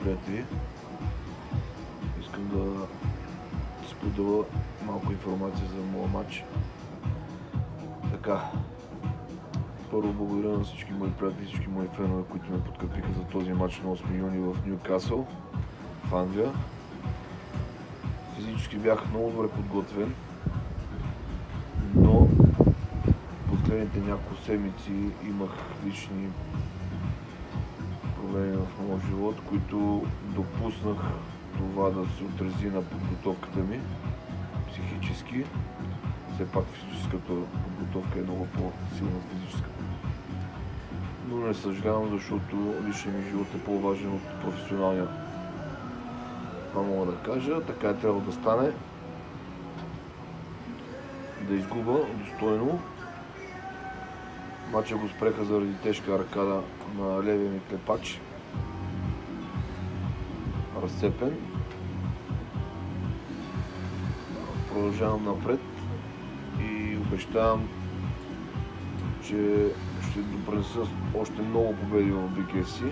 приятели. Искам да споделя малко информация за моя матч. Така, първо благодаря на всички мои приятели, всички мои фенове, които ме подкрепиха за този матч на 8 юни в Нюкасъл, в Англия. Физически бях много добре подготвен, но последните няколко седмици имах лични проблеми в моя живот, които допуснах това да се отрази на подготовката ми психически. Все пак физическата подготовка е много по-силна от физическата. Но не съжалявам, защото личният ми живот е по-важен от професионалния. Това мога да кажа, така е трябвало да стане. Да изгуба достойно. Мача го спреха заради тежка аркада на левия ми клепач. Разцепен. Продължавам напред и обещавам, че ще допринеса още много победи в BKFC,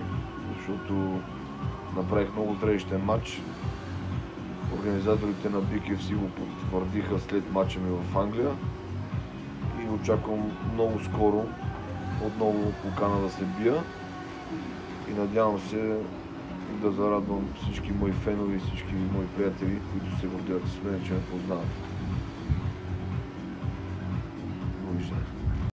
защото направих много зрелищен матч. Организаторите на BKFC го потвърдиха след матча ми в Англия и очаквам много скоро отново покана да се бия и надявам се да зарадвам всички мои фенове и всички мои приятели, които се гордеят с мен, че ме познават. Довиждане.